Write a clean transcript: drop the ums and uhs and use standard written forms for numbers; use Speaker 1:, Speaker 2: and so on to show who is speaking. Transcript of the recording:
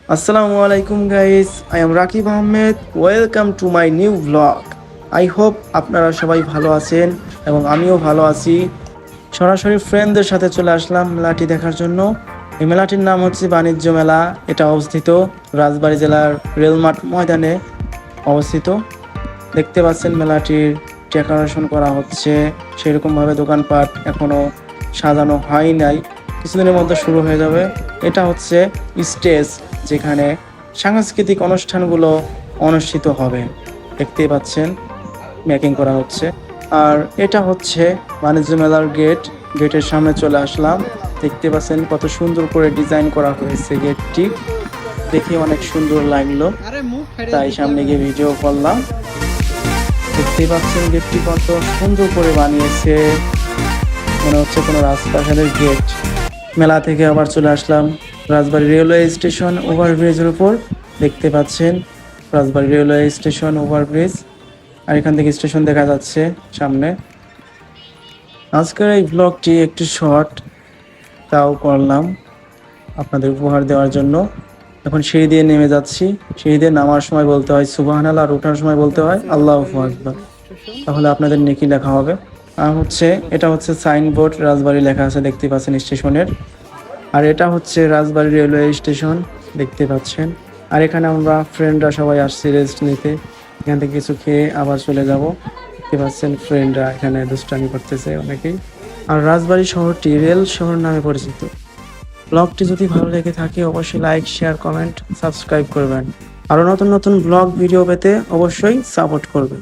Speaker 1: Assalamu alaikum guys, I am Rakib Ahmed. Welcome to my new vlog. I hope আপনারা সবাই ভালো আছেন এবং আমিও ভালো আছি। সরাসরি ফ্রেন্ডদের সাথে চলে আসলাম মেলাটি দেখার জন্য। এই মেলাটির নাম হচ্ছে বাণিজ্য মেলা। এটা অবস্থিত রাজবাড়ী জেলার রেলমাঠ ময়দানে অবস্থিত। দেখতে পাচ্ছেন মেলাটির ডেকোরেশন করা হচ্ছে, সেরকমভাবে দোকানপাট এখনো সাজানো হয় নাই, কিছুদিনের মধ্যে শুরু হয়ে যাবে। এটা হচ্ছে স্টেজ, যেখানে সাংস্কৃতিক অনুষ্ঠানগুলো অনুষ্ঠিত হবে। দেখতেই পাচ্ছেন মেকিং করা হচ্ছে। আর এটা হচ্ছে বাণিজ্য মেলার গেটের সামনে চলে আসলাম। দেখতে পাচ্ছেন কত সুন্দর করে ডিজাইন করা হয়েছে গেটটি, দেখে অনেক সুন্দর লাগলো, তাই সামনে গিয়ে ভিডিও করলাম। দেখতেই পাচ্ছেন গেটটি কত সুন্দর করে বানিয়েছে, মনে হচ্ছে কোনো রাজপ্রাসাদের গেট। মেলা থেকে আবার চলে আসলাম রাজবাড়ী রেলওয়ে স্টেশন ওভারব্রিজের উপর। দেখতে পাচ্ছেন রাজবাড়ী রেলওয়ে স্টেশন ওভারব্রিজ, আর এখান থেকে স্টেশন দেখা যাচ্ছে সামনে। আজকের এই ব্লগটি একটু শর্ট, তাও করলাম আপনাদের উপহার দেওয়ার জন্য। এখন সিঁড়ি দিয়ে নেমে যাচ্ছি। সিঁড়ি দিয়ে নামার সময় বলতে হয় সুবহানাল্লাহ, আর ওঠার সময় বলতে হয় আল্লাহু আকবার, তাহলে আপনাদের নেকি লেখা হবে। আর এটা হচ্ছে সাইনবোর্ড, রাজবাড়ী লেখা আছে দেখতে পাচ্ছেন স্টেশনের। আর এটা হচ্ছে রাজবাড়ী রেলওয়ে স্টেশন, দেখতে পাচ্ছেন। আর এখানে আমরা ফ্রেন্ডরা সবাই আসছি রেস্ট নিতে, এখান থেকে কিছু খেয়ে আবার চলে যাব। দেখতে পাচ্ছেন ফ্রেন্ডরা এখানে দুষ্টামি করতেছে অনেকেই। আর রাজবাড়ী শহরটি রেল শহর নামে পরিচিত। ব্লগটি যদি ভালো লেগে থাকে অবশ্যই লাইক, শেয়ার, কমেন্ট, সাবস্ক্রাইব করবেন। আরও নতুন নতুন ব্লগ ভিডিও পেতে অবশ্যই সাপোর্ট করবেন।